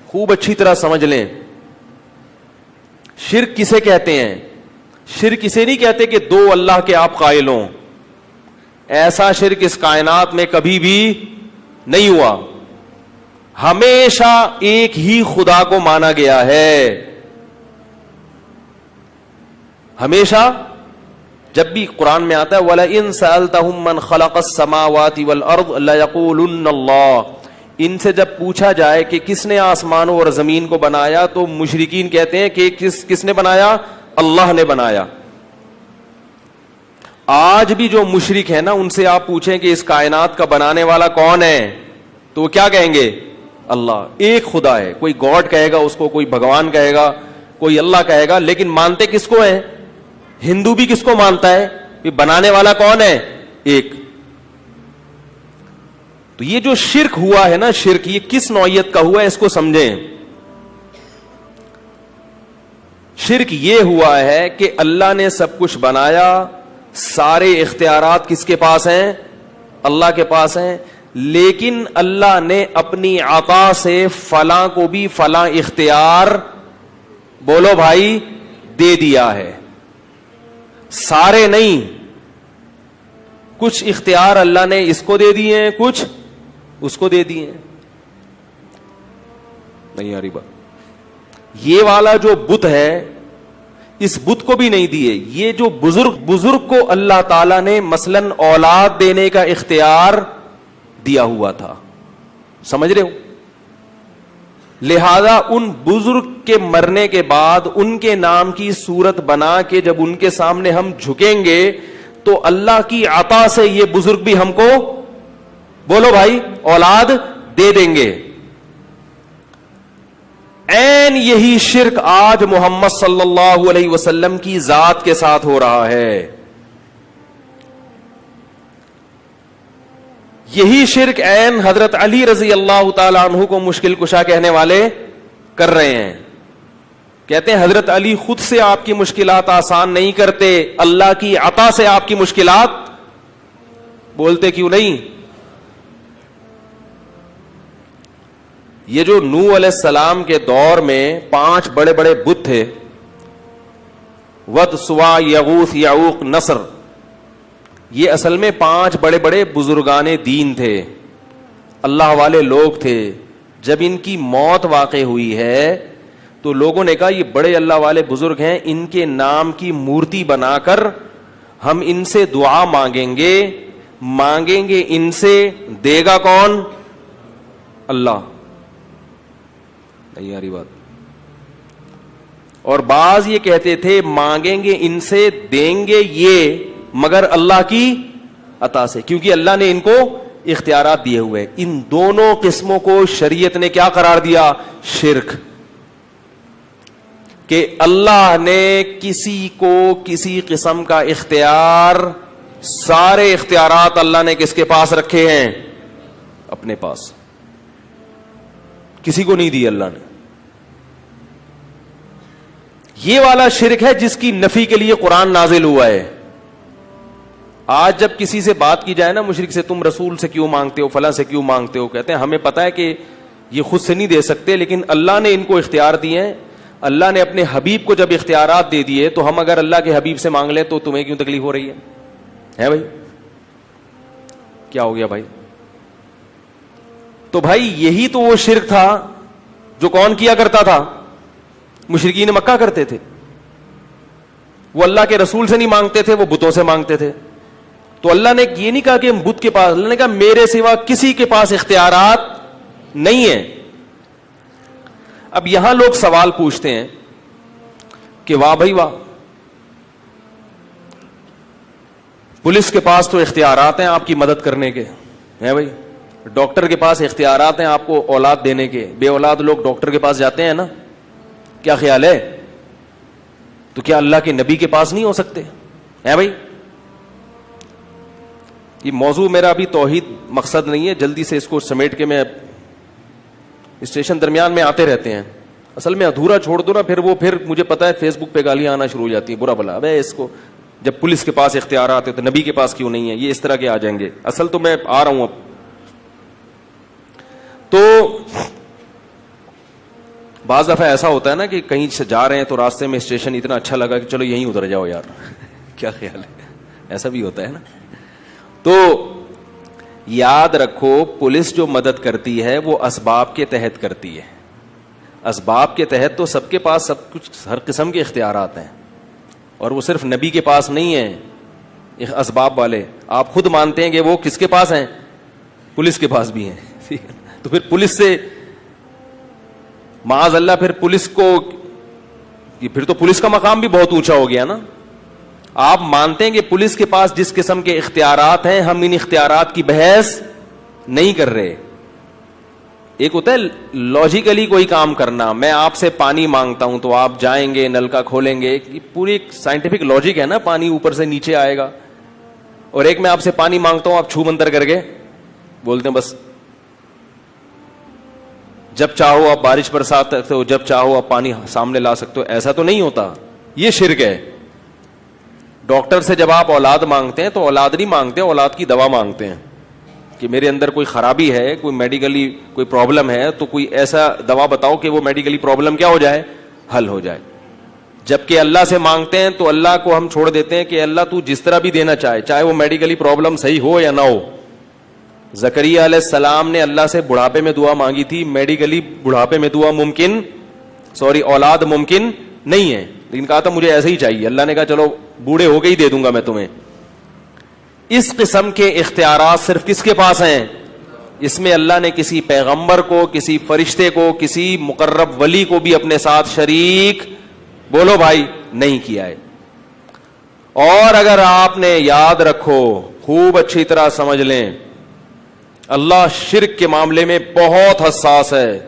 خوب اچھی طرح سمجھ لیں. شرک کسے کہتے ہیں؟ شرک اسے نہیں کہتے کہ دو اللہ کے آپ قائل ہوں. ایسا شرک اس کائنات میں کبھی بھی نہیں ہوا. ہمیشہ ایک ہی خدا کو مانا گیا ہے. ہمیشہ جب بھی قرآن میں آتا ہے وَلَئِن سَأَلْتَهُم مَّنْ خَلَقَ السَّمَاوَاتِ وَالْأَرْضَ لَيَقُولُنَّ اللَّهُ. ان سے جب پوچھا جائے کہ کس نے آسمانوں اور زمین کو بنایا تو مشرکین کہتے ہیں کہ کس نے بنایا؟ اللہ نے بنایا. آج بھی جو مشرک ہے نا ان سے آپ پوچھیں کہ اس کائنات کا بنانے والا کون ہے تو وہ کیا کہیں گے؟ اللہ. ایک خدا ہے. کوئی گاڈ کہے گا اس کو, کوئی بھگوان کہے گا, کوئی اللہ کہے گا, لیکن مانتے کس کو ہے؟ ہندو بھی کس کو مانتا ہے کہ بنانے والا کون ہے؟ ایک. تو یہ جو شرک ہوا ہے نا, شرک یہ کس نوعیت کا ہوا ہے اس کو سمجھیں. شرک یہ ہوا ہے کہ اللہ نے سب کچھ بنایا, سارے اختیارات کس کے پاس ہیں؟ اللہ کے پاس ہیں, لیکن اللہ نے اپنی عطا سے فلاں کو بھی فلاں اختیار, بولو بھائی, دے دیا ہے. سارے نہیں, کچھ اختیار اللہ نے اس کو دے دیے ہیں, کچھ اس کو دے دیے ہیں. نہیں آ رہی بات. یہ والا جو بت ہے اس بت کو بھی نہیں دیے. یہ جو بزرگ کو اللہ تعالی نے مثلاً اولاد دینے کا اختیار دیا ہوا تھا, سمجھ رہے ہو؟ لہذا ان بزرگ کے مرنے کے بعد ان کے نام کی صورت بنا کے جب ان کے سامنے ہم جھکیں گے تو اللہ کی عطا سے یہ بزرگ بھی ہم کو, بولو بھائی, اولاد دے دیں گے. عین یہی شرک آج محمد صلی اللہ علیہ وسلم کی ذات کے ساتھ ہو رہا ہے. یہی شرک عین حضرت علی رضی اللہ تعالی عنہ کو مشکل کشا کہنے والے کر رہے ہیں. کہتے ہیں حضرت علی خود سے آپ کی مشکلات آسان نہیں کرتے, اللہ کی عطا سے آپ کی مشکلات. بولتے کیوں نہیں؟ یہ جو نوح علیہ السلام کے دور میں 5 بڑے بڑے بت تھے, ود, سوا, یغوث, یعوق, نصر, یہ اصل میں 5 بڑے بڑے بزرگان دین تھے, اللہ والے لوگ تھے. جب ان کی موت واقع ہوئی ہے تو لوگوں نے کہا یہ بڑے اللہ والے بزرگ ہیں, ان کے نام کی مورتی بنا کر ہم ان سے دعا مانگیں گے ان سے, دے گا کون؟ اللہ. نہیں آ رہی بات. اور بعض یہ کہتے تھے مانگیں گے ان سے, دیں گے یہ مگر اللہ کی عطا سے, کیونکہ اللہ نے ان کو اختیارات دیے ہوئے. ان دونوں قسموں کو شریعت نے کیا قرار دیا؟ شرک. کہ اللہ نے کسی کو کسی قسم کا اختیار, سارے اختیارات اللہ نے کس کے پاس رکھے ہیں؟ اپنے پاس. کسی کو نہیں دی اللہ نے. یہ والا شرک ہے جس کی نفی کے لیے قرآن نازل ہوا ہے. آج جب کسی سے بات کی جائے نا مشرک سے, تم رسول سے کیوں مانگتے ہو, فلاں سے کیوں مانگتے ہو, کہتے ہیں ہمیں پتا ہے کہ یہ خود سے نہیں دے سکتے, لیکن اللہ نے ان کو اختیار دیے ہیں. اللہ نے اپنے حبیب کو جب اختیارات دے دیے تو ہم اگر اللہ کے حبیب سے مانگ لیں تو تمہیں کیوں تکلیف ہو رہی ہے بھائی؟ کیا ہو گیا بھائی؟ تو بھائی یہی تو وہ شرک تھا جو کون کیا کرتا تھا؟ مشرکین مکہ کرتے تھے. وہ اللہ کے رسول سے نہیں مانگتے تھے, وہ بتوں سے مانگتے تھے. تو اللہ نے یہ نہیں کہا کہ ہم بت کے پاس, اللہ نے کہا میرے سوا کسی کے پاس اختیارات نہیں ہیں. اب یہاں لوگ سوال پوچھتے ہیں کہ واہ بھائی واہ, پولیس کے پاس تو اختیارات ہیں آپ کی مدد کرنے کے ہیں بھائی, ڈاکٹر کے پاس اختیارات ہیں آپ کو اولاد دینے کے, بے اولاد لوگ ڈاکٹر کے پاس جاتے ہیں نا, کیا خیال ہے؟ تو کیا اللہ کے نبی کے پاس نہیں ہو سکتے ہیں بھائی؟ یہ موضوع میرا ابھی توحید مقصد نہیں ہے, جلدی سے اس کو سمیٹ کے میں اسٹیشن درمیان میں آتے رہتے ہیں. اصل میں ادھورا چھوڑ دو نا, پھر مجھے پتا ہے فیس بک پہ گالیاں آنا شروع ہو جاتی ہیں, برا بلا ابے اس کو, جب پولیس کے پاس اختیارات ہے تو نبی کے پاس کیوں نہیں ہے, یہ اس طرح کے آ جائیں گے. اصل تو میں آ رہا ہوں اب. تو بعض دفعہ ایسا ہوتا ہے نا کہ کہیں سے جا رہے ہیں تو راستے میں اسٹیشن اتنا اچھا لگا کہ چلو یہیں اتر جاؤ یار کیا خیال ہے, ایسا بھی ہوتا ہے نا. تو یاد رکھو پولیس جو مدد کرتی ہے وہ اسباب کے تحت کرتی ہے. اسباب کے تحت تو سب کے پاس سب کچھ, ہر قسم کے اختیارات ہیں, اور وہ صرف نبی کے پاس نہیں ہیں اسباب والے. آپ خود مانتے ہیں کہ وہ کس کے پاس ہیں؟ پولیس کے پاس بھی ہیں. تو پھر پولیس سے معاذ اللہ پھر پولیس کو, پھر تو پولیس کا مقام بھی بہت اونچا ہو گیا نا. آپ مانتے ہیں کہ پولیس کے پاس جس قسم کے اختیارات ہیں, ہم ان اختیارات کی بحث نہیں کر رہے. ایک ہوتا ہے لاجیکلی کوئی کام کرنا, میں آپ سے پانی مانگتا ہوں تو آپ جائیں گے نلکا کھولیں گے, یہ پوری ایک سائنٹیفک لاجک ہے نا, پانی اوپر سے نیچے آئے گا. اور ایک میں آپ سے پانی مانگتا ہوں, آپ چھو منتر کر کے بولتے ہیں بس جب چاہو آپ بارش برسا سکتے ہو, جب چاہو آپ پانی سامنے لا سکتے ہو. ایسا تو نہیں ہوتا, یہ شرک ہے. ڈاکٹر سے جب آپ اولاد مانگتے ہیں تو اولاد نہیں مانگتے, اولاد کی دوا مانگتے ہیں کہ میرے اندر کوئی خرابی ہے, کوئی میڈیکلی کوئی پرابلم ہے, تو کوئی ایسا دوا بتاؤ کہ وہ میڈیکلی پرابلم کیا ہو جائے, حل ہو جائے. جبکہ اللہ سے مانگتے ہیں تو اللہ کو ہم چھوڑ دیتے ہیں کہ اللہ تو جس طرح بھی دینا چاہے, چاہے وہ میڈیکلی پرابلم صحیح ہو یا نہ ہو. زکریا علیہ السلام نے اللہ سے بڑھاپے میں دعا مانگی تھی, میڈیکلی بڑھاپے میں دعا ممکن, اولاد ممکن نہیں ہے, لیکن کہا تھا مجھے ایسے ہی چاہیے. اللہ نے کہا چلو بوڑھے ہو کے ہی دے دوں گا میں تمہیں. اس قسم کے اختیارات صرف کس کے پاس ہیں؟ اس میں اللہ نے کسی پیغمبر کو, کسی فرشتے کو, کسی مقرب ولی کو بھی اپنے ساتھ شریک, بولو بھائی, نہیں کیا ہے. اور اگر آپ نے یاد رکھو, خوب اچھی طرح سمجھ لیں, اللہ شرک کے معاملے میں بہت حساس ہے,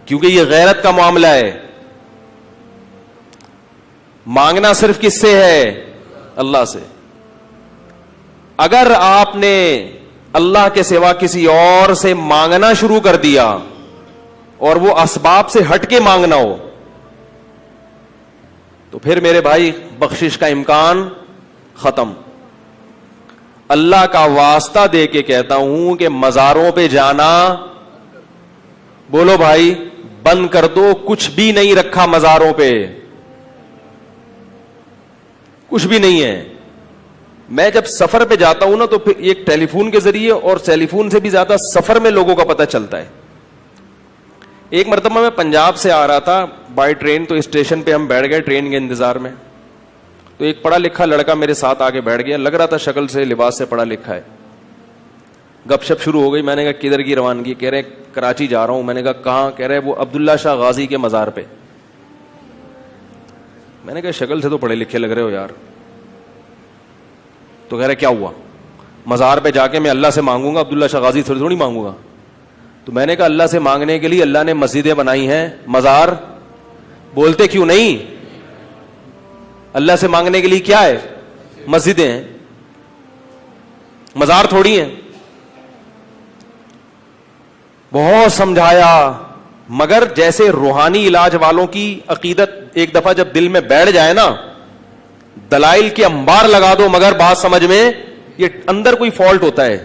کیونکہ یہ غیرت کا معاملہ ہے. مانگنا صرف کس سے ہے؟ اللہ سے. اگر آپ نے اللہ کے سوا کسی اور سے مانگنا شروع کر دیا اور وہ اسباب سے ہٹ کے مانگنا ہو, تو پھر میرے بھائی بخشش کا امکان ختم. اللہ کا واسطہ دے کے کہتا ہوں کہ مزاروں پہ جانا, بولو بھائی, بند کر دو. کچھ بھی نہیں رکھا مزاروں پہ, کچھ بھی نہیں ہے. میں جب سفر پہ جاتا ہوں نا تو پھر ایک ٹیلی فون کے ذریعے, اور ٹیلی فون سے بھی زیادہ سفر میں لوگوں کا پتہ چلتا ہے. ایک مرتبہ میں پنجاب سے آ رہا تھا بائی ٹرین, تو اسٹیشن پہ ہم بیٹھ گئے ٹرین کے انتظار میں. تو ایک پڑھا لکھا لڑکا میرے ساتھ آگے بیٹھ گیا, لگ رہا تھا شکل سے لباس سے پڑھا لکھا ہے. گپ شپ شروع ہو گئی. میں نے کہا کدھر کی روانگی؟ کہہ رہے کراچی جا رہا ہوں. میں نے کہا کہاں؟ کہہ رہے وہ عبداللہ شاہ غازی کے مزار پہ. میں نے کہا شکل سے تو پڑھے لکھے لگ رہے ہو یار. تو کہہ رہے کیا ہوا؟ مزار پہ جا کے میں اللہ سے مانگوں گا, عبداللہ شاہ غازی سے تھوڑی مانگوں گا. تو میں نے کہا اللہ سے مانگنے کے لیے اللہ نے مسجدیں بنائی ہیں, مزار بولتے کیوں نہیں؟ اللہ سے مانگنے کے لیے کیا ہے؟ مسجدیں ہیں, مزار تھوڑی ہیں. بہت سمجھایا, مگر جیسے روحانی علاج والوں کی عقیدت ایک دفعہ جب دل میں بیٹھ جائے نا, دلائل کے انبار لگا دو مگر بات سمجھ میں, یہ اندر کوئی فالٹ ہوتا ہے.